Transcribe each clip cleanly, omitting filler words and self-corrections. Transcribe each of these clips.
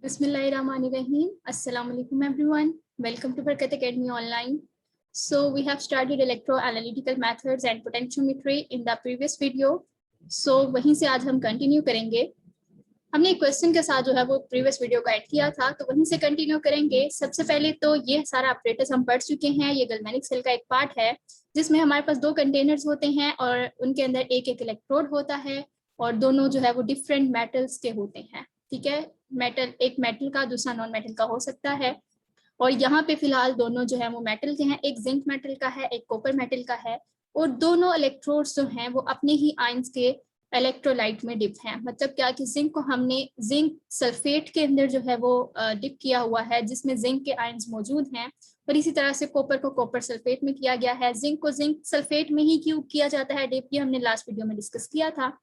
Bismillahirrahmanirrahim. Assalamu alaikum everyone. Welcome to Barakat Academy Online. So we have started electroanalytical methods and potentiometry in the previous video. So वहीं से आज हम continue करेंगे. हमने एक question के साथ जो है वो प्रीवियस वीडियो को ऐड किया था, तो वहीं से कंटिन्यू करेंगे. सबसे पहले तो ये सारा ऑपरेटर्स हम पढ़ चुके हैं. ये गैल्वेनिक सेल का एक पार्ट है जिसमें हमारे पास दो कंटेनर्स होते हैं और उनके अंदर एक एक इलेक्ट्रोड होता है और दोनों जो है वो डिफरेंट मेटल्स के होते हैं. ठीक है, मेटल एक मेटल का दूसरा नॉन मेटल का हो सकता है. और यहाँ पे फिलहाल दोनों जो है वो मेटल के हैं. एक जिंक मेटल का है, एक कॉपर मेटल का है. और दोनों इलेक्ट्रोड्स जो हैं वो अपने ही आयंस के इलेक्ट्रोलाइट में डिप हैं. मतलब क्या कि जिंक को हमने जिंक सल्फेट के अंदर जो है वो डिप किया हुआ है जिसमें जिंक के आयंस मौजूद हैं. और इसी तरह से कॉपर को कॉपर सल्फेट में किया गया है. जिंक को जिंक सल्फेट में ही क्यों किया जाता है डिप, ये हमने लास्ट वीडियो में डिस्कस किया था.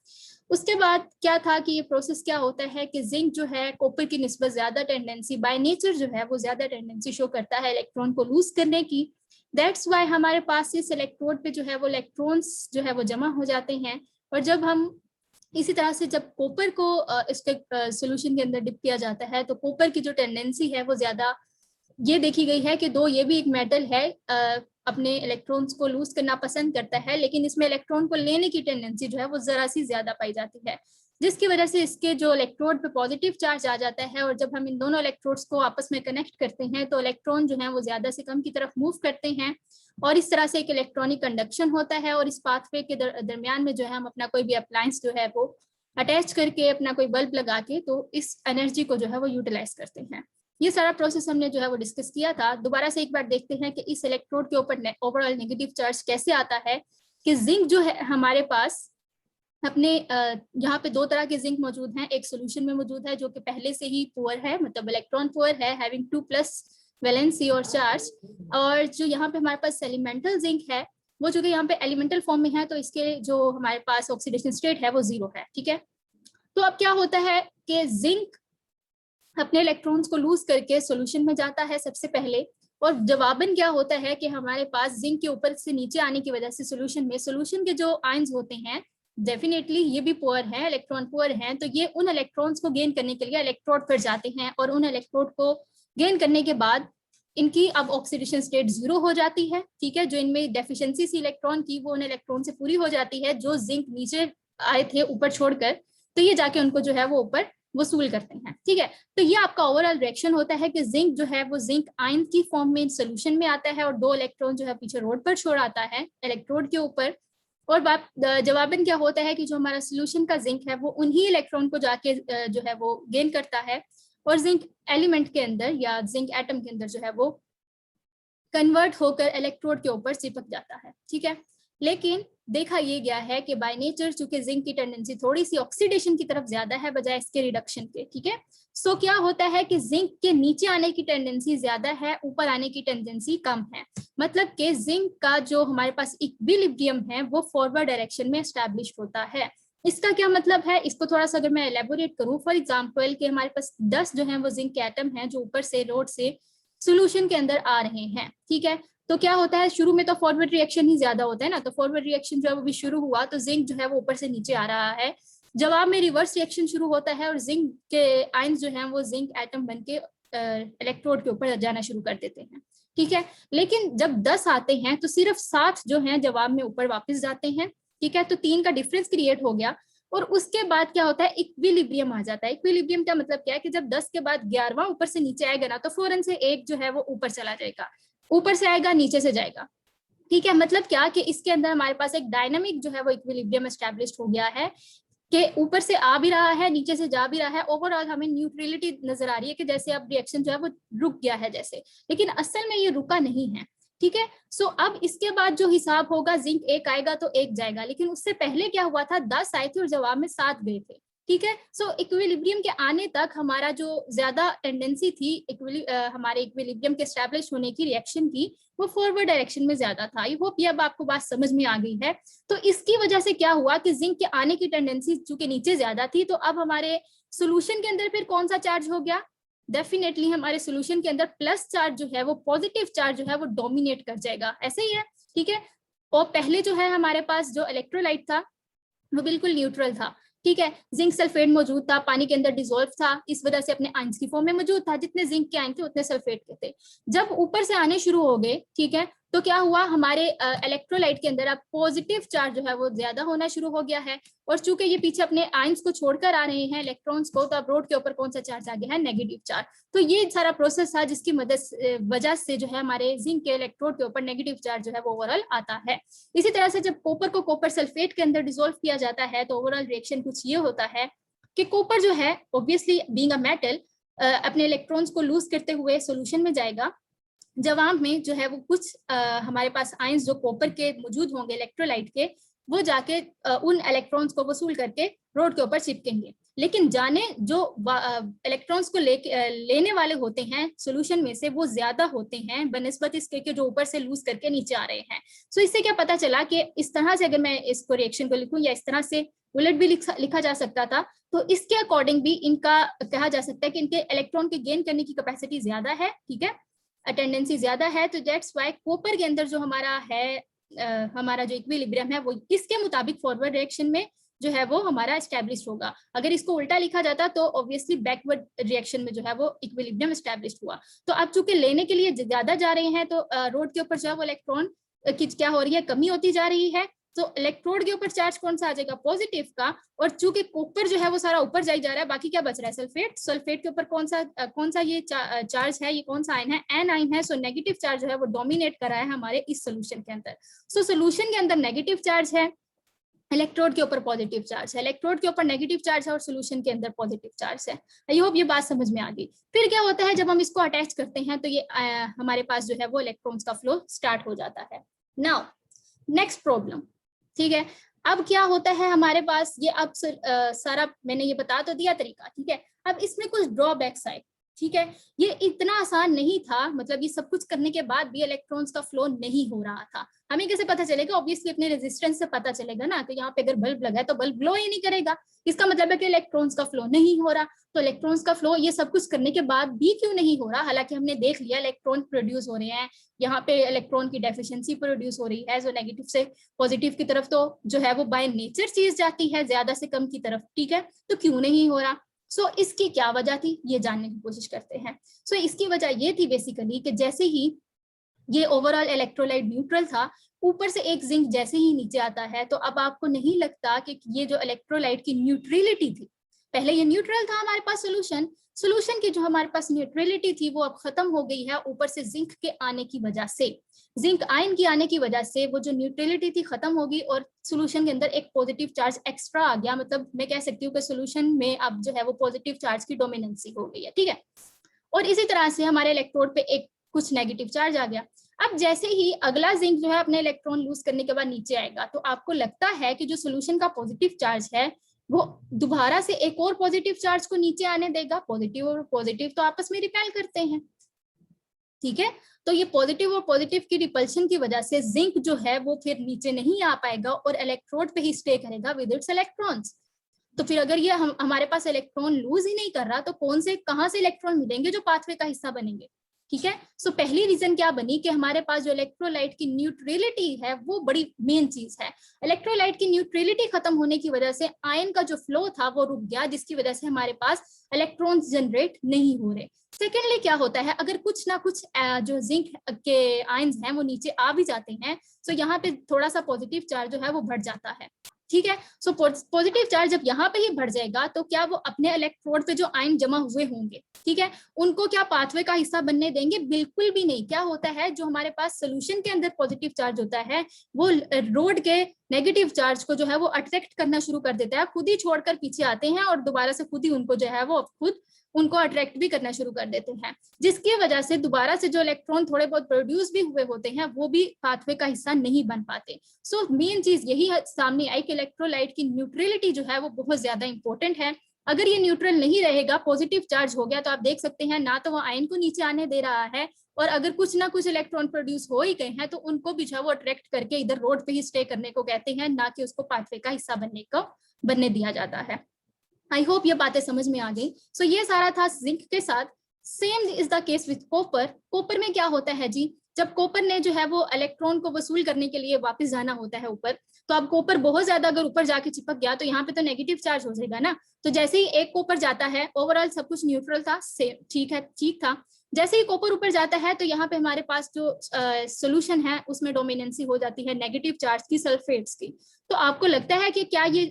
उसके बाद क्या था कि ये प्रोसेस क्या होता है कि जिंक जो है कॉपर की निस्बत ज्यादा टेंडेंसी बाय नेचर जो है वो ज्यादा टेंडेंसी शो करता है इलेक्ट्रॉन को लूज करने की. दैट्स वाई हमारे पास इस इलेक्ट्रोड पे जो है वो इलेक्ट्रॉन्स जो है वो जमा हो जाते हैं. और जब हम इसी तरह से जब कॉपर को इसके सोल्यूशन के अंदर डिप किया जाता है तो कॉपर की जो टेंडेंसी है वो ज्यादा ये देखी गई है कि दो ये भी एक मेटल है, अपने इलेक्ट्रॉन्स को लूज करना पसंद करता है, लेकिन इसमें इलेक्ट्रॉन को लेने की टेंडेंसी जो है वो जरा सी ज्यादा पाई जाती है, जिसकी वजह से इसके जो इलेक्ट्रोड पे पॉजिटिव चार्ज आ जाता है. और जब हम इन दोनों इलेक्ट्रोड्स को आपस में कनेक्ट करते हैं तो इलेक्ट्रॉन जो है वो ज्यादा से कम की तरफ मूव करते हैं और इस तरह से एक इलेक्ट्रॉनिक कंडक्शन होता है. और इस पाथवे के दरमियान में जो है हम अपना कोई भी अप्लायंस जो है वो अटैच करके अपना कोई बल्ब लगा के तो इस एनर्जी को जो है वो यूटिलाइज करते हैं. ये सारा प्रोसेस हमने जो है वो डिस्कस किया था. दोबारा से एक बार देखते हैं कि इस इलेक्ट्रोड के ऊपर ओवरऑल नेगेटिव चार्ज कैसे आता है. कि जिंक जो है हमारे पास अपने यहाँ पे दो तरह के जिंक मौजूद हैं. एक सोल्यूशन में मौजूद है जो कि पहले से ही पुअर है, मतलब इलेक्ट्रॉन पुअर है, हैविंग 2+ वैलेंसी और चार्ज. और जो यहाँ पे हमारे पास एलिमेंटल जिंक है वो जो कि यहाँ पे एलिमेंटल फॉर्म में है तो इसके जो हमारे पास ऑक्सीडेशन स्टेट है वो 0 है. ठीक है, तो अब क्या होता है कि जिंक अपने इलेक्ट्रॉन्स को लूज करके सॉल्यूशन में जाता है सबसे पहले. और जवाबन क्या होता है कि हमारे पास जिंक के ऊपर से नीचे आने की वजह से सॉल्यूशन के जो आयंस होते हैं डेफिनेटली ये भी पुअर है, इलेक्ट्रॉन पुअर हैं, तो ये उन इलेक्ट्रॉन्स को गेन करने के लिए इलेक्ट्रोड पर जाते हैं. और उन इलेक्ट्रोड को गेन करने के बाद इनकी अब ऑक्सीडेशन स्टेट 0 हो जाती है. ठीक है, जो इनमें डेफिशिएंसी सी इलेक्ट्रॉन की वो उन इलेक्ट्रॉन से पूरी हो जाती है जो जिंक नीचे आए थे ऊपर छोड़कर, तो ये जाके उनको जो है वो ऊपर वसूल करते हैं. ठीक है, तो ये आपका ओवरऑल रिएक्शन होता है कि जिंक जो है वो जिंक आयन की फॉर्म में सोल्यूशन में आता है और दो इलेक्ट्रॉन जो है पीछे रोड पर छोड़ आता है इलेक्ट्रोड के ऊपर. और जवाबन क्या होता है कि जो हमारा सोल्यूशन का जिंक है वो उन्हीं इलेक्ट्रॉन को जाके जो है वो गेन करता है और जिंक एलिमेंट के अंदर या जिंक एटम के अंदर जो है वो कन्वर्ट होकर इलेक्ट्रोड के ऊपर चिपक जाता है. ठीक है, लेकिन देखा ये गया है कि बाय नेचर चूंकि जिंक की टेंडेंसी थोड़ी सी ऑक्सीडेशन की तरफ ज्यादा है बजाय इसके रिडक्शन के. ठीक है, सो क्या होता है कि जिंक के नीचे आने की टेंडेंसी ज्यादा है, ऊपर आने की टेंडेंसी कम है. मतलब कि जिंक का जो हमारे पास इक्विलिब्रियम है वो फॉरवर्ड डायरेक्शन में एस्टैब्लिश होता है. इसका क्या मतलब है, इसको थोड़ा सा अगर मैं एलेबोरेट करूं, फॉर एग्जाम्पल कि हमारे पास 10 जो है वो जिंक के एटम है जो ऊपर से रोड से सोल्यूशन के अंदर आ रहे हैं. ठीक है, तो क्या होता है शुरू में तो फॉरवर्ड रिएक्शन ही ज्यादा होता है ना, तो फॉरवर्ड रिएक्शन जो है वो भी शुरू हुआ तो जिंक जो है वो ऊपर से नीचे आ रहा है. जवाब में रिवर्स रिएक्शन शुरू होता है और जिंक के आयंस जो हैं वो जिंक एटम बनके इलेक्ट्रोड के ऊपर जाना शुरू कर देते हैं. ठीक है, लेकिन जब 10 आते हैं तो सिर्फ 7 जो हैं जवाब में ऊपर वापस जाते हैं. ठीक है, तो 3 का डिफरेंस क्रिएट हो गया. और उसके बाद क्या होता है, इक्विलिब्रियम आ जाता है. इक्विलिब्रियम का मतलब क्या है कि जब 10 के बाद 11वां ऊपर से नीचे आएगा ना तो फौरन से एक जो है वो ऊपर चला जाएगा, ऊपर से आएगा नीचे से जाएगा. ठीक है, मतलब क्या कि इसके अंदर हमारे पास एक डायनामिक जो है वो इक्विलिब्रियम एस्टैब्लिश्ड हो गया है कि ऊपर से आ भी रहा है नीचे से जा भी रहा है. ओवरऑल हमें न्यूट्रलिटी नजर आ रही है कि जैसे अब रिएक्शन जो है वो रुक गया है जैसे, लेकिन असल में ये रुका नहीं है. ठीक है, सो अब इसके बाद जो हिसाब होगा जिंक 1 आएगा तो 1 जाएगा, लेकिन उससे पहले क्या हुआ था 10 आए थे और जवाब में 7 गए थे. ठीक है, सो इक्विलिब्रियम के आने तक हमारा जो ज्यादा टेंडेंसी थी हमारे इक्विलिब्रियम के एस्टैब्लिश होने की रिएक्शन की वो फॉरवर्ड डायरेक्शन में ज्यादा था. आई होप ये अब आपको बात समझ में आ गई है. तो इसकी वजह से क्या हुआ कि जिंक के आने की टेंडेंसी चूंकि नीचे ज्यादा थी तो अब हमारे सोल्यूशन के अंदर फिर कौन सा चार्ज हो गया, डेफिनेटली हमारे सोल्यूशन के अंदर प्लस चार्ज जो है वो पॉजिटिव चार्ज जो है वो डोमिनेट कर जाएगा. ऐसे ही है. ठीक है, और पहले जो है हमारे पास जो इलेक्ट्रोलाइट था वो बिल्कुल न्यूट्रल था, ठीक है, जिंक सल्फेट मौजूद था, पानी के अंदर डिसॉल्व था, इस वजह से अपने आयंस की फॉर्म में मौजूद था, जितने जिंक के आयन थे उतने सल्फेट के थे। जब ऊपर से आने शुरू हो गए, ठीक है, तो क्या हुआ, हमारे इलेक्ट्रोलाइट के अंदर अब पॉजिटिव चार्ज जो है वो ज्यादा होना शुरू हो गया है, और चूंकि ये पीछे अपने आयंस को छोड़कर आ रहे हैं इलेक्ट्रॉन्स को, तो अब रोड के ऊपर कौन सा चार्ज आ गया है, नेगेटिव चार्ज। तो ये सारा प्रोसेस था जिसकी वजह से जो है हमारे जिंक के इलेक्ट्रोड के ऊपर नेगेटिव चार्ज जो है वो ओवरऑल आता है। इसी तरह से जब कॉपर को कॉपर सल्फेट के अंदर डिसॉल्व किया जाता है तो ओवरऑल रिएक्शन कुछ ये होता है कि कॉपर जो है ऑब्वियसली बीइंग अ मेटल अपने इलेक्ट्रॉन्स को लूज करते हुए सॉल्यूशन में जाएगा। जवाब में जो है वो कुछ हमारे पास आयंस जो कॉपर के मौजूद होंगे इलेक्ट्रोलाइट के, वो जाके उन इलेक्ट्रॉन्स को वसूल करके रोड के ऊपर चिपकेंगे। लेकिन जाने जो इलेक्ट्रॉन्स को लेने वाले होते हैं सॉल्यूशन में से वो ज्यादा होते हैं बनिस्बत इसके के जो ऊपर से लूज करके नीचे आ रहे हैं। सो इससे क्या पता चला कि इस तरह से अगर मैं इसको रिएक्शन को लिखूं या इस तरह से उलट भी लिखा जा सकता था, तो इसके अकॉर्डिंग भी इनका कहा जा सकता है कि इनके इलेक्ट्रॉन के गेन करने की कैपेसिटी ज्यादा है, ठीक है, टेंडेंसी ज्यादा है। तो दैट्स व्हाई कॉपर के अंदर जो हमारा है हमारा जो इक्विलिब्रियम है वो इसके मुताबिक फॉरवर्ड रिएक्शन में जो है वो हमारा एस्टैब्लिश होगा। अगर इसको उल्टा लिखा जाता तो ऑब्वियसली बैकवर्ड रिएक्शन में जो है वो इक्विलिब्रियम एस्टैब्लिश हुआ। तो अब चूंकि लेने के लिए ज्यादा जा रहे हैं तो रोड के ऊपर जो है वो इलेक्ट्रॉन की क्या हो रही है, कमी होती जा रही है। तो इलेक्ट्रोड के ऊपर चार्ज कौन सा आ जाएगा, पॉजिटिव का, और चूंकि कॉपर जो है वो सारा ऊपर जाई जा रहा है, बाकी क्या बच रहा है, सल्फेट। सल्फेट के ऊपर कौन सा ये चार्ज है, ये कौन सा आयन है, एन आयन है। सो नेगेटिव चार्ज जो है वो डोमिनेट कर रहा है हमारे इस सोल्यूशन के अंदर। सो सोल्यूशन के अंदर नेगेटिव चार्ज है, इलेक्ट्रोड के ऊपर पॉजिटिव चार्ज है, इलेक्ट्रोड के ऊपर नेगेटिव चार्ज है और सोल्यूशन के अंदर पॉजिटिव चार्ज है। आई होप ये बात समझ में आ गई। फिर क्या होता है जब हम इसको अटैच करते हैं तो ये हमारे पास जो है वो इलेक्ट्रॉन्स का फ्लो स्टार्ट हो जाता है। नाउ नेक्स्ट प्रॉब्लम, ठीक है, अब क्या होता है हमारे पास, ये अब सारा मैंने ये बता तो दिया तरीका, ठीक है। अब इसमें कुछ ड्रॉबैक्स आए, ठीक है। ये इतना आसान नहीं था, मतलब ये सब कुछ करने के बाद भी इलेक्ट्रॉन्स का फ्लो नहीं हो रहा था। हमें कैसे पता चलेगा, ऑब्वियसली अपने रेजिस्टेंस से पता चलेगा ना, तो यहाँ पे अगर बल्ब लगा है तो बल्ब ग्लो ही नहीं करेगा, इसका मतलब है कि इलेक्ट्रॉन्स का फ्लो नहीं हो रहा। तो इलेक्ट्रॉन्स का फ्लो ये सब कुछ करने के बाद भी क्यों नहीं हो रहा, हालांकि हमने देख लिया इलेक्ट्रॉन प्रोड्यूस हो रहे हैं, यहाँ पे इलेक्ट्रॉन की डेफिशिएंसी प्रोड्यूस हो रही है, जो नेगेटिव से पॉजिटिव की तरफ तो जो है वो बाय नेचर चीज जाती है ज्यादा से कम की तरफ, ठीक है। तो क्यों नहीं हो रहा, सो इसकी क्या वजह थी ये जानने की कोशिश करते हैं। सो इसकी वजह ये थी बेसिकली कि जैसे ही ये ओवरऑल इलेक्ट्रोलाइट न्यूट्रल था, ऊपर से एक जिंक जैसे ही नीचे आता है, तो अब आपको नहीं लगता कि ये जो इलेक्ट्रोलाइट की न्यूट्रलिटी थी, पहले ये न्यूट्रल था हमारे पास सोल्यूशन की जो हमारे पास न्यूट्रलिटी थी वो अब खत्म हो गई है ऊपर से जिंक के आने की वजह से, जिंक आयन की आने की वजह से वो जो न्यूट्रलिटी थी खत्म होगी और सोल्यूशन के अंदर एक पॉजिटिव चार्ज एक्स्ट्रा आ गया। मतलब मैं कह सकती हूँ कि सोल्यूशन में अब जो है वो पॉजिटिव चार्ज की डोमिनेंसी हो गई है, ठीक है। और इसी तरह से हमारे इलेक्ट्रोड पे एक कुछ नेगेटिव चार्ज आ गया। अब जैसे ही अगला जिंक जो है अपने इलेक्ट्रॉन लूज करने के बाद नीचे आएगा, तो आपको लगता है कि जो सोल्यूशन का पॉजिटिव चार्ज है वो दोबारा से एक और पॉजिटिव चार्ज को नीचे आने देगा। पॉजिटिव और पॉजिटिव तो आपस में रिपेल करते हैं, ठीक है। तो ये पॉजिटिव और पॉजिटिव की रिपल्शन की वजह से जिंक जो है वो फिर नीचे नहीं आ पाएगा और इलेक्ट्रोड पे ही स्टे करेगा विद इट्स इलेक्ट्रॉन्स। तो फिर अगर ये हमारे पास इलेक्ट्रॉन लूज ही नहीं कर रहा, तो कहां से इलेक्ट्रॉन मिलेंगे जो पाथवे का हिस्सा बनेंगे, ठीक है। सो पहली रीजन क्या बनी कि हमारे पास जो इलेक्ट्रोलाइट की न्यूट्रलिटी है वो बड़ी मेन चीज है। इलेक्ट्रोलाइट की न्यूट्रलिटी खत्म होने की वजह से आयन का जो फ्लो था वो रुक गया, जिसकी वजह से हमारे पास इलेक्ट्रॉन्स जनरेट नहीं हो रहे। सेकेंडली क्या होता है, अगर कुछ ना कुछ जो जिंक के आयन्स हैं वो नीचे आ भी जाते हैं, तो यहाँ पे थोड़ा सा पॉजिटिव चार्ज जो है वो बढ़ जाता है, ठीक है। सो पॉजिटिव चार्ज जब यहाँ पे ही बढ़ जाएगा तो क्या वो अपने इलेक्ट्रोड पे जो आयन जमा हुए होंगे, ठीक है, उनको क्या पाथवे का हिस्सा बनने देंगे, बिल्कुल भी नहीं। क्या होता है, जो हमारे पास सोल्यूशन के अंदर पॉजिटिव चार्ज होता है वो रोड के नेगेटिव चार्ज को जो है वो अट्रैक्ट करना शुरू कर देता है, खुद ही छोड़कर पीछे आते हैं और दोबारा से खुद ही उनको जो है वो खुद उनको अट्रैक्ट भी करना शुरू कर देते हैं, जिसकी वजह से दोबारा से जो इलेक्ट्रॉन थोड़े बहुत प्रोड्यूस भी हुए होते हैं वो भी पाथवे का हिस्सा नहीं बन पाते। सो मेन चीज यही सामने आई कि इलेक्ट्रोलाइट की न्यूट्रलिटी जो है वो बहुत ज्यादा इंपॉर्टेंट है। अगर ये न्यूट्रल नहीं रहेगा, पॉजिटिव चार्ज हो गया, तो आप देख सकते हैं ना तो वो आयन को नीचे आने दे रहा है, और अगर कुछ ना कुछ इलेक्ट्रॉन प्रोड्यूस हो ही गए हैं तो उनको भी जो है वो अट्रैक्ट करके इधर रोड पे ही स्टे करने को कहते हैं, ना कि उसको पाथवे का हिस्सा बनने दिया जाता है। आई होप ये बातें समझ में आ गई। सो ये सारा था जिंक के साथ। Same is the case with copper. Copper में क्या होता है जी, जब कॉपर ने जो है वो इलेक्ट्रॉन को वसूल करने के लिए वापस जाना होता है ऊपर, तो अब कॉपर बहुत ज्यादा अगर ऊपर जाके चिपक गया तो यहाँ पे तो नेगेटिव चार्ज हो जाएगा ना। तो जैसे ही एक कॉपर जाता है, ओवरऑल सब कुछ न्यूट्रल था, ठीक है, ठीक था। जैसे ही कॉपर ऊपर जाता है तो यहाँ पे हमारे पास जो सोल्यूशन है उसमें डोमिनेंसी हो जाती है नेगेटिव चार्ज की, सल्फेट्स की। तो आपको लगता है कि क्या ये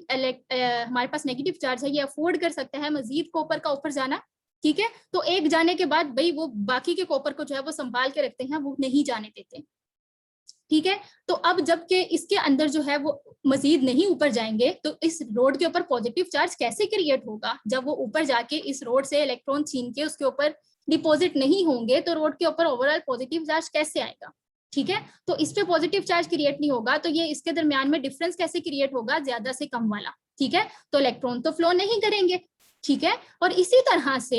हमारे पास नेगेटिव चार्ज है, ये अफोर्ड कर सकता है मजीद कॉपर का ऊपर जाना? ठीक है, तो एक जाने के बाद भाई वो बाकी के कॉपर को जो है वो संभाल के रखते हैं, वो नहीं जाने देते। ठीक है, तो अब जबकि इसके अंदर जो है वो मजीद नहीं ऊपर जाएंगे, तो इस रोड के ऊपर पॉजिटिव चार्ज कैसे क्रिएट होगा? जब वो ऊपर जाके इस रोड से इलेक्ट्रॉन छीन के उसके ऊपर डिपॉजिट नहीं होंगे तो रोड के ऊपर ओवरऑल पॉजिटिव चार्ज कैसे आएगा? ठीक है, तो इस पे पॉजिटिव चार्ज क्रिएट नहीं होगा, तो ये इसके दरमियान में डिफरेंस कैसे क्रिएट होगा? ज्यादा से कम वाला। ठीक है, तो इलेक्ट्रॉन तो फ्लो नहीं करेंगे। ठीक है, और इसी तरह से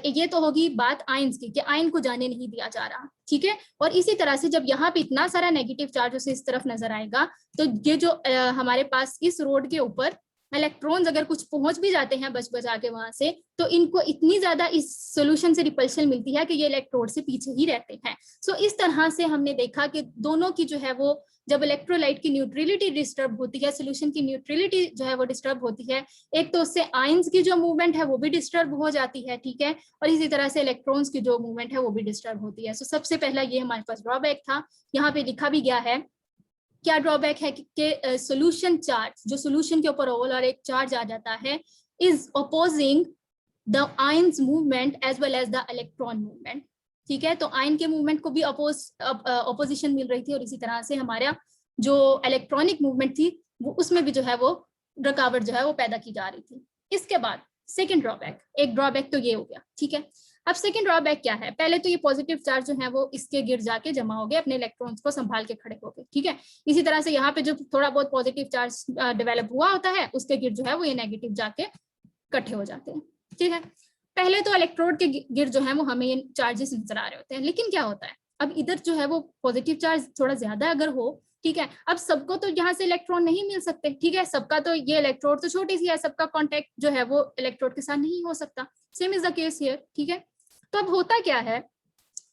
ये तो होगी बात आयंस की, कि आयन को जाने नहीं दिया जा रहा। ठीक है, और इसी तरह से जब यहाँ पे इतना सारा नेगेटिव चार्ज उसे इस तरफ नजर आएगा, तो ये जो हमारे पास इस रोड के ऊपर इलेक्ट्रॉन्स अगर कुछ पहुंच भी जाते हैं बच बचा के वहां से, तो इनको इतनी ज्यादा इस सोल्यूशन से रिपल्शन मिलती है कि ये इलेक्ट्रोड से पीछे ही रहते हैं। सो इस तरह से हमने देखा कि दोनों की जो है वो, जब इलेक्ट्रोलाइट की न्यूट्रलिटी डिस्टर्ब होती है, सोल्यूशन की न्यूट्रलिटी जो है वो डिस्टर्ब होती है, एक तो उससे आयंस की जो मूवमेंट है वो भी डिस्टर्ब हो जाती है। ठीक है, और इसी तरह से इलेक्ट्रॉन्स की जो मूवमेंट है वो भी डिस्टर्ब होती है। सो सबसे पहला ये हमारे पास ड्रॉबैक था, यहाँ पे लिखा भी गया है। क्या ड्रॉबैक है कि सोल्यूशन चार्ज, जो सोल्यूशन के ऊपर ओवरऑल एक चार्ज आ जाता है, is opposing the ions movement as well as the electron movement. ठीक है, तो आयन के मूवमेंट को भी अपोजिशन मिल रही थी, और इसी तरह से हमारा जो इलेक्ट्रॉनिक मूवमेंट थी वो उसमें भी जो है वो रुकावट जो है वो पैदा की जा रही थी। इसके बाद सेकेंड ड्रॉबैक, एक ड्रॉबैक तो ये हो गया। ठीक है, अब सेकंड ड्रॉबैक क्या है? पहले तो ये पॉजिटिव चार्ज जो है वो इसके गिर जाके जमा हो गए, अपने इलेक्ट्रॉन्स को संभाल के खड़े हो गए। ठीक है, इसी तरह से यहाँ पे जो थोड़ा बहुत पॉजिटिव चार्ज डेवलप हुआ होता है उसके गिर जो है वो ये नेगेटिव जाके इकट्ठे हो जाते हैं। ठीक है, पहले तो इलेक्ट्रोड के गिर जो है वो हमें ये चार्जेस नजर आ रहे होते हैं, लेकिन क्या होता है अब इधर जो है वो पॉजिटिव चार्ज थोड़ा ज्यादा अगर हो, ठीक है, अब सबको तो यहाँ से इलेक्ट्रॉन नहीं मिल सकते। ठीक है, सबका तो ये इलेक्ट्रोड तो छोटी सी है, सबका कॉन्टेक्ट जो है वो इलेक्ट्रोड के साथ नहीं हो सकता। Same is the case here. ठीक है, तो अब होता क्या है,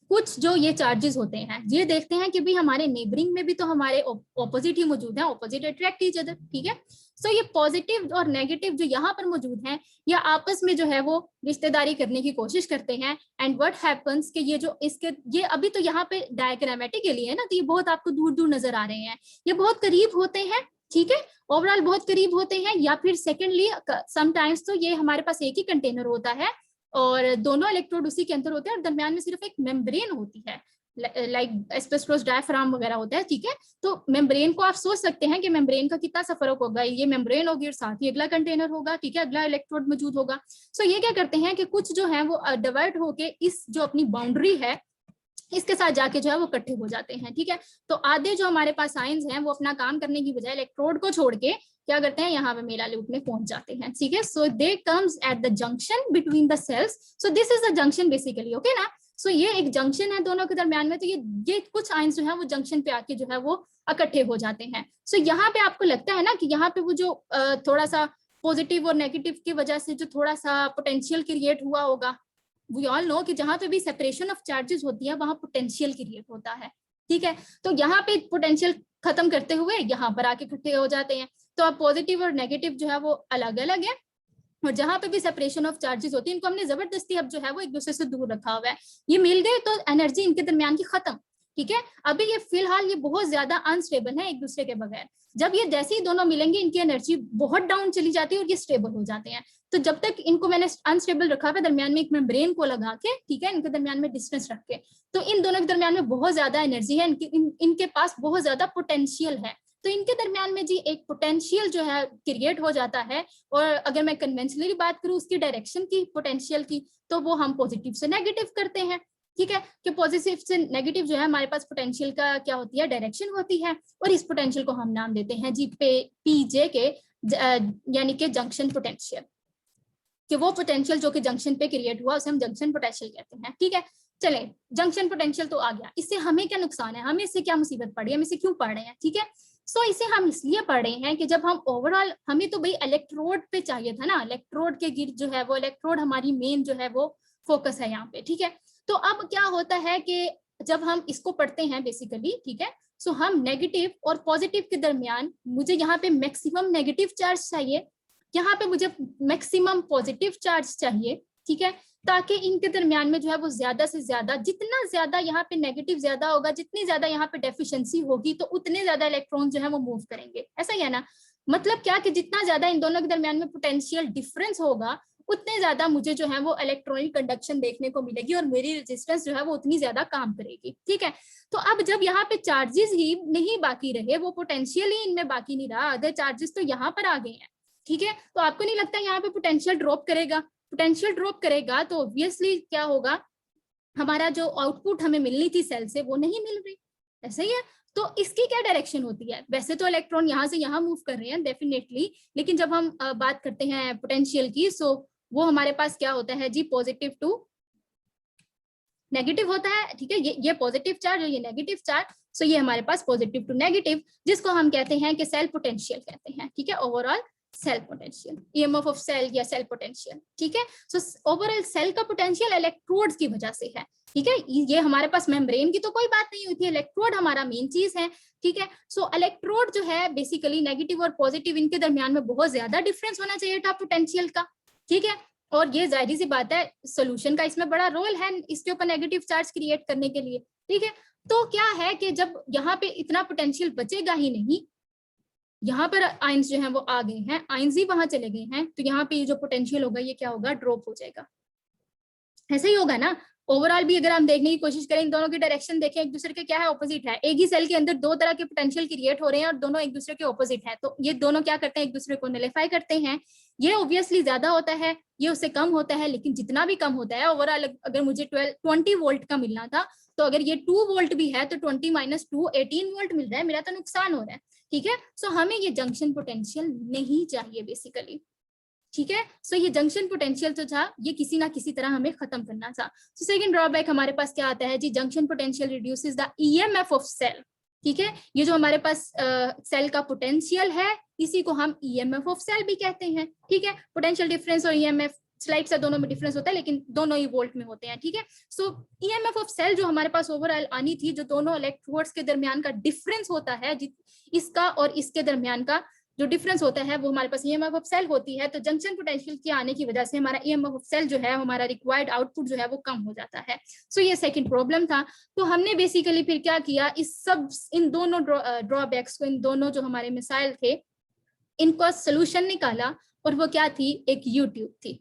कुछ जो ये चार्जेस होते हैं ये देखते हैं कि भाई हमारे नेबरिंग में भी तो हमारे ऑपोजिट ही मौजूद है, ऑपोजिट अट्रैक्ट ईच अदर। ठीक है, सो ये पॉजिटिव और नेगेटिव जो यहाँ पर मौजूद हैं या आपस में जो है वो रिश्तेदारी करने की कोशिश करते हैं। एंड व्हाट हैपेंस कि ये जो इसके ये अभी तो यहाँ पे डायग्रामेटिकली है ना, तो ये बहुत आपको दूर दूर नजर आ रहे हैं, ये बहुत करीब होते हैं। ठीक है, ओवरऑल बहुत करीब होते हैं, या फिर सेकेंडली समटाइम्स तो ये हमारे पास एक ही कंटेनर होता है और दोनों इलेक्ट्रोड उसी के अंदर होते हैं और दरमियान में सिर्फ एक मेम्ब्रेन होती है, लाइक एस्बेस्टोस डायफ्राम वगैरह होता है। ठीक है, तो मेम्ब्रेन को आप सोच सकते हैं कि मेम्ब्रेन का कितना सा फर्क होगा, ये मेम्ब्रेन होगी और साथ ही अगला कंटेनर होगा। ठीक है, अगला इलेक्ट्रोड मौजूद होगा। सो ये क्या करते हैं कि कुछ जो है वो डिवाइड होके इस जो अपनी बाउंड्री है इसके साथ जाके जो है वो इकट्ठे हो जाते हैं। ठीक है, तो आधे जो हमारे पास आयंस हैं वो अपना काम करने की बजाय इलेक्ट्रोड को छोड़ के क्या करते हैं, यहाँ पे मेला लूप में पहुंच जाते हैं। ठीक है, so they comes at the junction between the cells. So this is the junction basically. Okay ना, सो ये एक जंक्शन है दोनों के दरमियान में। तो ये कुछ आयंस जो है वो जंक्शन पे आके जो है वो इकट्ठे हो जाते हैं। सो यहाँ पे आपको लगता है ना कि यहाँ पे वो जो थोड़ा सा पॉजिटिव और नेगेटिव की वजह से जो थोड़ा सा पोटेंशियल क्रिएट हुआ होगा, वी ऑल नो कि जहां पे भी सेपरेशन ऑफ चार्जेस होती है वहां पोटेंशियल क्रिएट होता है। ठीक है, तो यहाँ पे पोटेंशियल खत्म करते हुए यहाँ पर आके इकट्ठे हो जाते हैं। तो अब पॉजिटिव और नेगेटिव जो है वो अलग अलग है, और जहां पे भी सेपरेशन ऑफ चार्जेस होती है इनको हमने जबरदस्ती अब जो है वो एक दूसरे से दूर रखा हुआ है। ये मिल गए तो एनर्जी इनके दरमियान की खत्म। ठीक है, अभी ये फिलहाल ये बहुत ज्यादा अनस्टेबल है एक दूसरे के बगैर। जब ये जैसे ही दोनों मिलेंगे इनकी एनर्जी बहुत डाउन चली जाती है और ये स्टेबल हो जाते हैं। तो जब तक इनको मैंने अनस्टेबल रखा है दरमियान में एक मेम्ब्रेन को लगा के, ठीक है, इनके दरमियान में डिस्टेंस रख के, तो इन दोनों के दरमियान में बहुत ज्यादा एनर्जी है, इनके पास बहुत ज्यादा पोटेंशियल है। तो इनके दरमियान में जी एक पोटेंशियल जो है क्रिएट हो जाता है। और अगर मैं कन्वेंशनली बात करूं उसकी डायरेक्शन की, पोटेंशियल की, तो वो हम पॉजिटिव से नेगेटिव करते हैं। ठीक है, कि पॉजिटिव से नेगेटिव जो है हमारे पास पोटेंशियल का क्या होती है, डायरेक्शन होती है। और इस पोटेंशियल को हम नाम देते हैं जी पीजे के, यानी कि जंक्शन पोटेंशियल, कि वो पोटेंशियल जो कि जंक्शन पे क्रिएट हुआ उसे हम जंक्शन पोटेंशियल कहते हैं। ठीक है, चले जंक्शन पोटेंशियल तो आ गया, इससे हमें क्या नुकसान है, हमें इससे क्या मुसीबत पड़ी, हम इसे क्यों पढ़ रहे हैं? ठीक है, सो इसे हम इसलिए पढ़ रहे हैं कि जब हम ओवरऑल, हमें तो भाई इलेक्ट्रोड पे चाहिए था ना, इलेक्ट्रोड के गिर जो है वो, इलेक्ट्रोड हमारी मेन जो है वो फोकस है यहाँ पे। ठीक है, तो अब क्या होता है कि जब हम इसको पढ़ते हैं बेसिकली, ठीक है, सो हम नेगेटिव और पॉजिटिव के दरमियान मुझे यहाँ पे मैक्सिमम नेगेटिव चार्ज चाहिए, यहाँ पे मुझे मैक्सिमम पॉजिटिव चार्ज चाहिए, ठीक है, ताकि इनके दरमियान में जो है वो ज्यादा से ज्यादा, जितना ज्यादा यहाँ पे नेगेटिव ज्यादा होगा, जितनी ज्यादा यहाँ पे डेफिशिएंसी होगी, तो उतने ज्यादा इलेक्ट्रॉन जो है वो मूव करेंगे। ऐसा ही है ना, मतलब क्या कि जितना ज्यादा इन दोनों के दरमियान में पोटेंशियल डिफरेंस होगा, उतने ज्यादा मुझे जो है वो इलेक्ट्रॉनिक कंडक्शन देखने को मिलेगी और मेरी रेजिस्टेंस जो है वो उतनी ज्यादा काम करेगी, ठीक है। तो अब जब यहाँ पे चार्जेस ही नहीं बाकी रहे, वो पोटेंशियल ही इनमें बाकी नहीं रहा, अदर चार्जेस तो यहाँ पर आ गए हैं, ठीक है, तो आपको नहीं लगता यहाँ पे पोटेंशियल ड्रॉप करेगा? पोटेंशियल ड्रॉप करेगा तो ऑब्वियसली क्या होगा, हमारा जो आउटपुट हमें मिलनी थी सेल से वो नहीं मिल रही, ऐसा ही है। तो इसकी क्या डायरेक्शन होती है? वैसे तो इलेक्ट्रॉन यहाँ से यहाँ मूव कर रहे हैं डेफिनेटली, लेकिन जब हम बात करते हैं पोटेंशियल की, सो वो हमारे पास क्या होता है जी, पॉजिटिव टू नेगेटिव होता है, ठीक है, ये पॉजिटिव चार्ज और ये नेगेटिव चार्ज, सो ये हमारे पास पॉजिटिव टू नेगेटिव, जिसको हम कहते हैं कि सेल पोटेंशियल कहते हैं, ठीक है, overall cell potential, EMF of cell या सेल पोटेंशियल, ठीक है। सो ओवरऑल सेल का पोटेंशियल इलेक्ट्रोड्स की वजह से है, ठीक है, ये हमारे पास मेम्ब्रेन की तो कोई बात नहीं हुई थी, इलेक्ट्रोड हमारा मेन चीज है, ठीक है। सो इलेक्ट्रोड जो है बेसिकली नेगेटिव और पॉजिटिव इनके दरमियान में बहुत ज्यादा डिफरेंस होना चाहिए था पोटेंशियल का, ठीक है, और ये जाहिर सी बात है सोल्यूशन का इसमें बड़ा रोल है इसके ऊपर नेगेटिव चार्ज क्रिएट करने के लिए, ठीक है। तो क्या है कि जब यहाँ पे इतना पोटेंशियल बचेगा ही नहीं, यहाँ पर आयंस जो है वो आ गए हैं, आयंस ही वहां चले गए हैं, तो यहाँ पे ये जो पोटेंशियल होगा ये क्या होगा, ड्रॉप हो जाएगा, ऐसे ही होगा ना। ओवरऑल भी अगर हम देखने की कोशिश करें, इन दोनों की डायरेक्शन देखें, एक दूसरे के क्या है, ऑपोजिट है, एक ही सेल के अंदर दो तरह के पोटेंशियल क्रिएट हो रहे हैं और दोनों एक दूसरे के ऑपोजिट है, तो ये दोनों क्या करते हैं, एक दूसरे को नलिफाई करते हैं, ये ऑब्वियसली ज्यादा होता है, ये उससे कम होता है, लेकिन जितना भी कम होता है ओवरऑल, अगर मुझे 20 वोल्ट का मिलना था, तो अगर ये 2 वोल्ट भी है तो 20 - 2 18 वोल्ट मिल रहा है, मेरा तो नुकसान हो रहा है, ठीक है। सो हमें ये जंक्शन पोटेंशियल नहीं चाहिए बेसिकली, ठीक है। सो ये जंक्शन पोटेंशियल जो था ये किसी ना किसी तरह हमें खत्म करना था। सो सेकंड ड्रॉबैक हमारे पास क्या आता है जी, junction potential reduces the EMF of cell, ठीक है, ये जो हमारे पास सेल का पोटेंशियल है इसी को हम ईएमएफ ऑफ सेल भी कहते हैं, ठीक है। पोटेंशियल डिफरेंस और ईएमएफ स्लाइड से दोनों में डिफरेंस होता है, लेकिन दोनों ही वोल्ट में होते हैं, ठीक है। सो ईएमएफ ऑफ सेल जो हमारे पास ओवरऑल आनी थी, जो दोनों इलेक्ट्रोड्स के दरमियान का डिफरेंस होता है, इसका और इसके दरमियान का जो डिफरेंस होता है वो हमारे पास ईएमएफ ऑफ सेल होती है। तो जंक्शन पोटेंशियल के आने की वजह से हमारा ईएमएफ ऑफ सेल जो है, हमारा रिक्वायर्ड आउटपुट जो है वो कम हो जाता है। सो ये सेकंड प्रॉब्लम था। तो हमने बेसिकली फिर क्या किया, इन दोनों ड्रॉबैक्स को, इन दोनों जो हमारे मिसाइल थे, इनका सोल्यूशन निकाला, और वो क्या थी, एक यूट्यूब थी,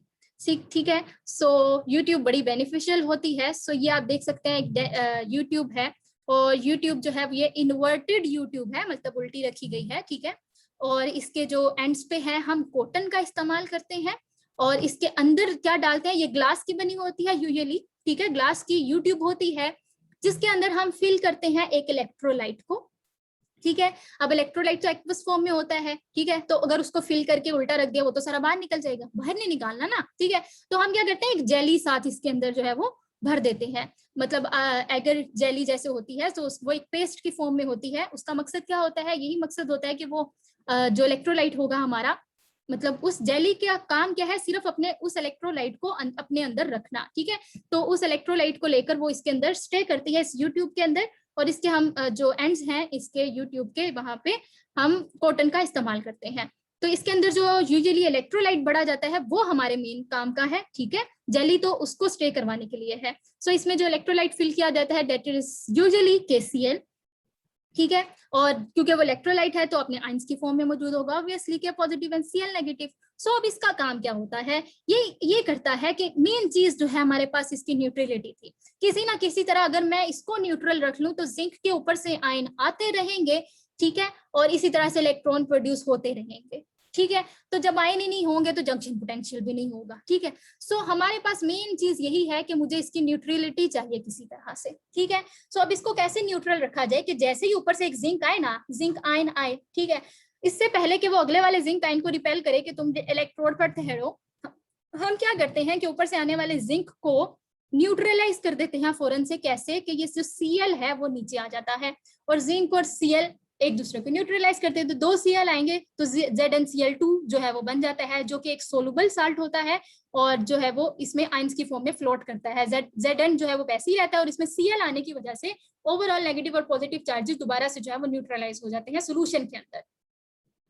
ठीक है। सो यूट्यूब बड़ी बेनिफिशियल होती है। सो ये आप देख सकते हैं यूट्यूब है, और यूट्यूब जो है ये इन्वर्टेड यूट्यूब है, मतलब उल्टी रखी गई है, ठीक है। और इसके जो एंड्स पे है हम कॉटन का इस्तेमाल करते हैं, और इसके अंदर क्या डालते हैं, ये ग्लास की बनी होती है यूजुअली, ठीक है, ग्लास की यूट्यूब होती है, जिसके अंदर हम फिल करते हैं एक इलेक्ट्रोलाइट को, ठीक है। अब इलेक्ट्रोलाइट तो एक्वस फॉर्म में होता है, ठीक है, तो अगर उसको फिल करके उल्टा रख दिया वो तो सारा बाहर निकल जाएगा, बाहर नहीं निकालना ना, ठीक है। तो हम क्या करते हैं, एक जेली साथ इसके अंदर जो है वो भर देते हैं, मतलब अगर जेली जैसे होती है तो वो एक पेस्ट की फॉर्म में होती है। उसका मकसद क्या होता है, यही मकसद होता है कि वो जो इलेक्ट्रोलाइट होगा हमारा, मतलब उस जेली का काम क्या है, सिर्फ अपने उस इलेक्ट्रोलाइट को अपने अंदर रखना, ठीक है। तो उस इलेक्ट्रोलाइट को लेकर वो इसके अंदर स्टे करती है, इस यूट्यूब के अंदर, और इसके हम जो एंड्स हैं इसके यूट्यूब के, वहां पे हम कॉटन का इस्तेमाल करते हैं। तो इसके अंदर जो यूजुअली इलेक्ट्रोलाइट बढ़ा जाता है वो हमारे मेन काम का है, ठीक है, जेली तो उसको स्टे करवाने के लिए है। सो इसमें जो इलेक्ट्रोलाइट फिल किया जाता है दैट इज यूजुअली KCl, ठीक है, और क्योंकि वो इलेक्ट्रोलाइट है तो अपने आयंस की फॉर्म में मौजूद होगा, ऑब्वियसली के पॉजिटिव एंड Cl नेगेटिव। सो अब इसका काम क्या होता है, ये करता है कि मेन चीज जो है हमारे पास इसकी न्यूट्रलिटी थी, किसी ना किसी तरह अगर मैं इसको न्यूट्रल रख लूं तो जिंक के ऊपर से आयन आते रहेंगे, ठीक है, और इसी तरह से इलेक्ट्रॉन प्रोड्यूस होते रहेंगे, ठीक है। तो जब आयन ही नहीं होंगे तो जंक्शन पोटेंशियल भी नहीं होगा, ठीक है। सो हमारे पास मेन चीज यही है कि मुझे इसकी न्यूट्रलिटी चाहिए किसी तरह से, ठीक है। सो अब इसको कैसे न्यूट्रल रखा जाए कि जैसे ही ऊपर से एक जिंक आए ना, जिंक आयन आए, ठीक है, इससे पहले कि वो अगले वाले जिंक आयन को रिपेल करे कि तुम इलेक्ट्रोड पर ठहरो, हम क्या करते हैं कि ऊपर से आने वाले जिंक को न्यूट्रलाइज कर देते हैं फौरन से। कैसे कि ये जो Cl है वो नीचे आ जाता है, और जिंक और Cl एक दूसरे को न्यूट्रलाइज करते हैं, तो 2 Cl आएंगे तो ZnCl2 जो है वो बन जाता है, जो कि एक सोलुबल साल्ट होता है और जो है वो इसमें आइंस की फॉर्म में फ्लोट करता है। Zn जो है वो वैसे ही रहता है और इसमें Cl आने की वजह से ओवरऑल नेगेटिव और पॉजिटिव चार्जेस दोबारा से जो है वो न्यूट्रलाइज हो जाते हैं सोल्यूशन के अंदर।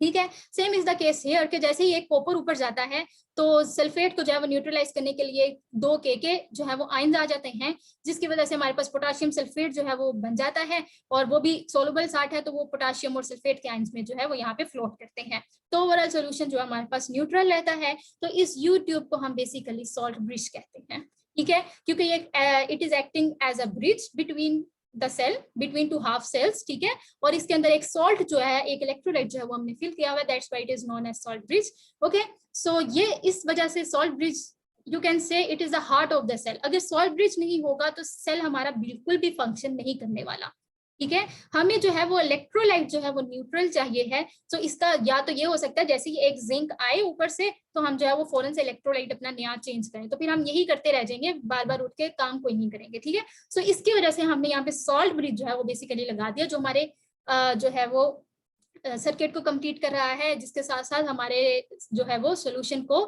ठीक है, same is the case here कि जैसे ही एक कॉपर ऊपर जाता है तो सल्फेट को जो है वो न्यूट्रलाइज करने के लिए 2 के जो है वो आयंस आ जाते हैं, जिसकी वजह से हमारे पास पोटेशियम सल्फेट जो है वो बन जाता है और वो भी सोलुबल साल्ट है, तो वो पोटेशियम और सल्फेट के आयंस में जो है वो यहाँ पे फ्लोट करते हैं, तो ओवरऑल सोल्यूशन जो है हमारे पास न्यूट्रल रहता है। तो इस यू ट्यूब को हम बेसिकली सॉल्ट ब्रिज कहते हैं। ठीक है, क्योंकि ये it is acting as a bridge between the cell, between 2 half cells. ठीक है, और इसके अंदर एक सॉल्ट जो है, एक इलेक्ट्रोलाइट जो है वो हमने फिल किया हुआ है, that's why it is known as salt bridge. Okay, so ये इस वजह से salt bridge you can say it is the heart of the cell. अगर सॉल्ट ब्रिज नहीं होगा तो सेल हमारा बिल्कुल भी फंक्शन नहीं करने वाला। ठीक है, हमें जो है वो इलेक्ट्रोलाइट जो है वो न्यूट्रल चाहिए है। तो इसका या तो ये हो सकता है जैसे ही एक जिंक आए ऊपर से तो हम जो है वो फौरन से इलेक्ट्रोलाइट अपना नया चेंज करें, तो फिर हम यही करते रह जाएंगे, बार बार उठ के काम कोई नहीं करेंगे। ठीक है, सो इसकी वजह से हमने यहाँ पे सॉल्ट ब्रिज जो है वो बेसिकली लगा दिया, जो हमारे जो है वो सर्किट को कंप्लीट कर रहा है, जिसके साथ साथ हमारे जो है वो सोल्यूशन को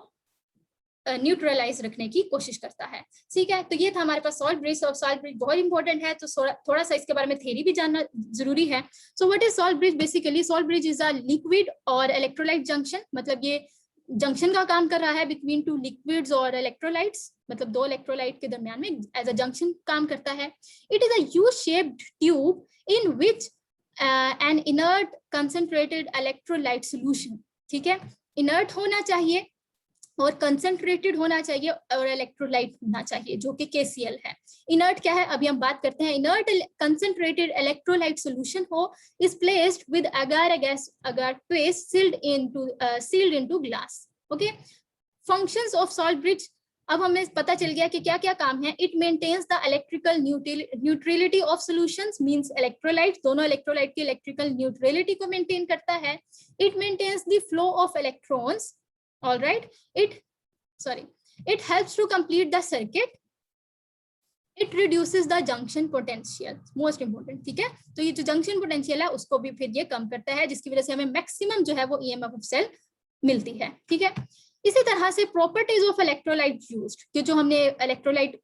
न्यूट्रलाइज रखने की कोशिश करता है। ठीक है, तो ये था हमारे पास सॉल्ट ब्रिज। और सॉल्ट ब्रिज बहुत इंपॉर्टेंट है, तो थोड़ा सा इसके बारे में थ्योरी भी जानना जरूरी है। So what is salt bridge? Basically salt bridge is a liquid और इलेक्ट्रोलाइट जंक्शन, मतलब ये जंक्शन का काम कर रहा है बिटवीन 2 लिक्विड्स और इलेक्ट्रोलाइट्स, मतलब 2 इलेक्ट्रोलाइट के दरमियान में एज अ जंक्शन काम करता है। It is a U shaped tube in which N inert concentrated electrolyte solution, ठीक है, इनर्ट होना चाहिए और कंसंट्रेटेड होना चाहिए और इलेक्ट्रोलाइट होना चाहिए, जो कि KCl है। इनर्ट क्या है अभी हम बात करते हैं। इनर्ट कंसंट्रेटेड इलेक्ट्रोलाइट सॉल्यूशन हो is placed with agar paste sealed into glass. Okay, functions of salt bridge अब हमें पता चल गया कि क्या क्या काम है। It maintains the electrical neutrality of solutions, means electrolyte, दोनों इलेक्ट्रोलाइट की इलेक्ट्रिकल न्यूट्रलिटी को मेंटेन करता है। It maintains the flow of electrons, all right, it helps to complete the circuit. It reduces the junction potential, most important. ठीक है, तो ये जो जंक्शन पोटेंशियल है उसको भी फिर ये कम करता है, जिसकी वजह से हमें मैक्सिमम जो है वो EMF ऑफ सेल मिलती है। ठीक है, इसी तरह से प्रॉपर्टीज ऑफ इलेक्ट्रोलाइट यूज्ड, कि जो हमने इलेक्ट्रोलाइट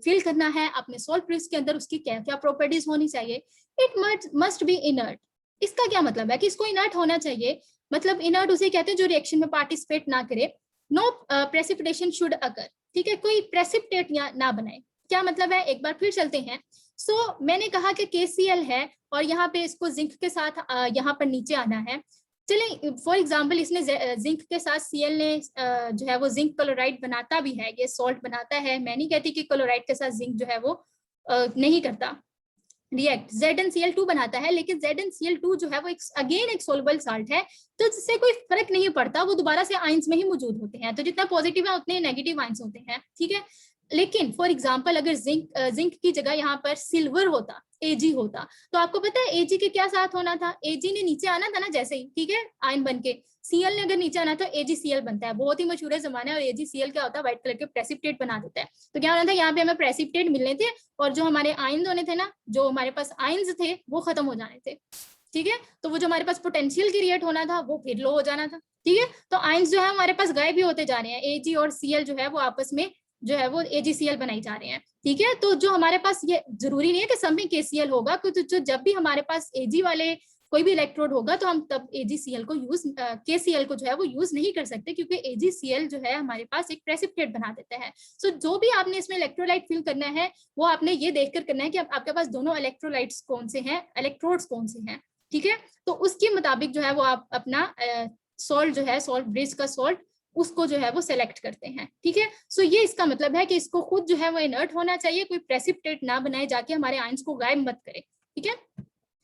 फिल करना है अपने सॉल्ट ब्रिज के अंदर, उसकी क्या क्या प्रॉपर्टीज होनी चाहिए। It must be inert. इसका क्या मतलब है कि इसको इनर्ट होना चाहिए, मतलब इनर्ट उसे कहते हैं जो रिएक्शन में पार्टिसिपेट ना करे। नो प्रेसिपिटेशन शुड अकर, ठीक है, कोई प्रेसिपिटेट ना बनाए। क्या मतलब है, एक बार फिर चलते हैं। सो मैंने कहा कि KCl है और यहाँ पे इसको जिंक के साथ यहाँ पर नीचे आना है। चलिए फॉर एग्जांपल इसने जिंक के साथ Cl ने जो है वो जिंक क्लोराइड बनाता भी है, ये सॉल्ट बनाता है। मैं नहीं कहती कि क्लोराइड के साथ जिंक जो है वो नहीं करता रिएक्ट, ZnCl2 बनाता है, लेकिन ZnCl2 जो है वो अगेन एक सोलबल साल्ट है, तो जिससे कोई फर्क नहीं पड़ता, वो दोबारा से आयंस में ही मौजूद होते हैं, तो जितना पॉजिटिव है उतने नेगेटिव आयंस होते हैं। ठीक है, लेकिन फॉर एग्जांपल अगर जिंक की जगह यहाँ पर सिल्वर होता, Ag होता, तो आपको पता है Ag के क्या साथ होना था, Ag ने नीचे आना था ना, जैसे ही, ठीक है, आयन बन के। Cl ने अगर नीचे आना तो AgCl बनता है, बहुत ही मशहूर है जमाना। और AgCl क्या होता है, व्हाइट कलर के प्रेसिपिटेट बना देता है। तो क्या होना था, यहाँ पे हमें प्रेसिपिटेट मिलने थे और जो हमारे आयन होने थे ना, जो हमारे पास आयन्स थे वो खत्म हो जाने थे। ठीक है, तो वो जो हमारे पास पोटेंशियल क्रिएट होना था वो फिर लो हो जाना था। ठीक है, तो आयन्स जो है हमारे पास गायब भी होते जा रहे हैं, Ag और Cl जो है वो आपस में जो है वो AgCl बनाई जा रहे हैं। ठीक है, तो जो हमारे पास, ये जरूरी नहीं है कि सब में KCl होगा, क्योंकि जो जब भी हमारे पास Ag वाले कोई भी इलेक्ट्रोड होगा तो हम तब AgCl को KCl को जो है वो यूज नहीं कर सकते, क्योंकि AgCl जो है हमारे पास एक प्रेसिपिटेट बना देता है। सो जो भी आपने इसमें इलेक्ट्रोलाइट फिल करना है वो आपने ये देखकर करना है कि आपके पास दोनों इलेक्ट्रोलाइट्स कौन से हैं, इलेक्ट्रोड्स कौन से हैं। ठीक है, तो उसके मुताबिक जो है वो आप अपना सॉल्ट जो है, सॉल्ट ब्रिज का सॉल्ट, उसको जो है वो सेलेक्ट करते हैं। ठीक है, सो ये इसका मतलब है कि इसको खुद जो है वो इनर्ट होना चाहिए, कोई प्रेसिपिटेट ना बनाए जाके हमारे आयंस को गायब मत करे। ठीक है,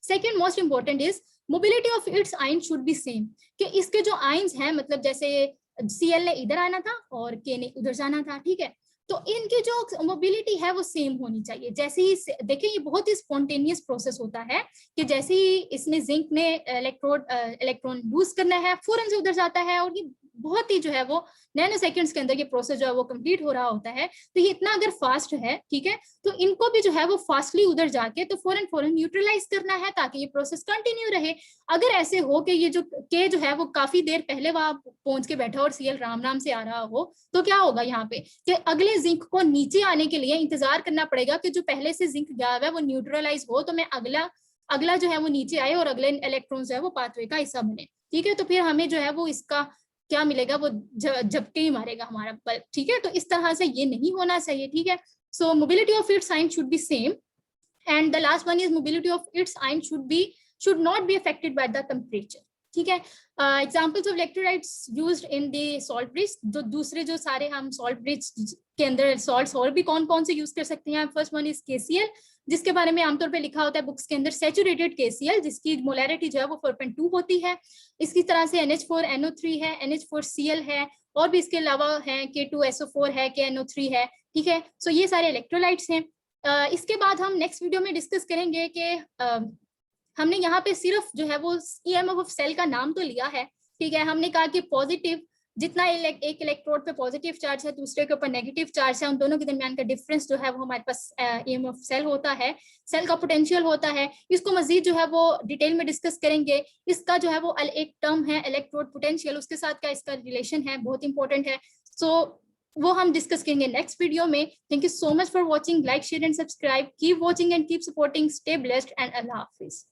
second most important is mobility of its ion should be same, कि इसके जो आयंस हैं, मतलब जैसे Cl ने इधर आना था और K ने उधर जाना था। ठीक है, तो इनकी जो मोबिलिटी है वो सेम होनी चाहिए। जैसे ही देखिए, ये बहुत ही स्पॉन्टेनियस प्रोसेस होता है कि जैसे ही इसने जिंक ने इलेक्ट्रॉन लूज करना है, फौरन से उधर जाता है, और ये बहुत ही जो है वो नैनो सेकंड्स के अंदर ये प्रोसेस जो है वो कंप्लीट हो रहा होता है। तो ये इतना अगर फास्ट है, ठीक है, तो इनको भी जो है वो फास्टली उधर जाके तो फौरन न्यूट्रलाइज करना है ताकि ये प्रोसेस कंटिन्यू रहे। अगर ऐसे हो कि ये जो के जो है वो काफी देर पहले वहां पहुंच के बैठा और सीएल राम नाम से आ रहा हो, तो क्या होगा यहाँ पे कि अगले जिंक को नीचे आने के लिए इंतजार करना पड़ेगा कि जो पहले से जिंक गया हुआ है वो न्यूट्रलाइज हो, तो मैं अगला जो है वो नीचे आए और अगले इलेक्ट्रॉन जो है वो पाथवे का हिस्सा बने। ठीक है, तो फिर हमें जो है वो इसका क्या मिलेगा, वो झपके ही मारेगा हमारा बल्ब। ठीक है, तो इस तरह से ये नहीं होना चाहिए। ठीक है, so mobility of its ion should be same and the last one is mobility of its ion should not be affected by the temperature. ठीक है, examples of electrolytes used in the salt bridge, जो दूसरे जो सारे हम salt bridge के अंदर salts और भी कौन कौन से यूज कर सकते हैं। फर्स्ट वन इज KCl, जिसके बारे में आमतौर पे लिखा होता है बुक्स के अंदर सैचुरेटेड KCl, जिसकी मोलैरिटी जो है वो 4.2 होती है। इसकी तरह से NH4NO3 है, NH4Cl है, और भी इसके अलावा है K2SO4 है, KNO3 है। ठीक है, सो ये सारे इलेक्ट्रोलाइट्स हैं। इसके बाद हम नेक्स्ट वीडियो में डिस्कस करेंगे कि हमने यहाँ पे सिर्फ जो है वो EMF ऑफ सेल का नाम तो लिया है। ठीक है, हमने कहा कि पॉजिटिव जितना एक इलेक्ट्रोड पे पॉजिटिव चार्ज है, दूसरे के ऊपर नेगेटिव चार्ज है, उन दोनों के दरमियान का डिफरेंस जो है वो हमारे पास EMF ऑफ सेल होता है, सेल का पोटेंशियल होता है। इसको मजीद जो है वो डिटेल में डिस्कस करेंगे। इसका जो है वो एक टर्म है इलेक्ट्रोड पोटेंशियल, उसके साथ क्या इसका रिलेशन है, बहुत इंपॉर्टेंट है। सो वो हम डिस्कस करेंगे नेक्स्ट वीडियो में। Thank you so much for watching, like share and subscribe, keep watching and keep supporting, stay blessed and Allah Hafiz.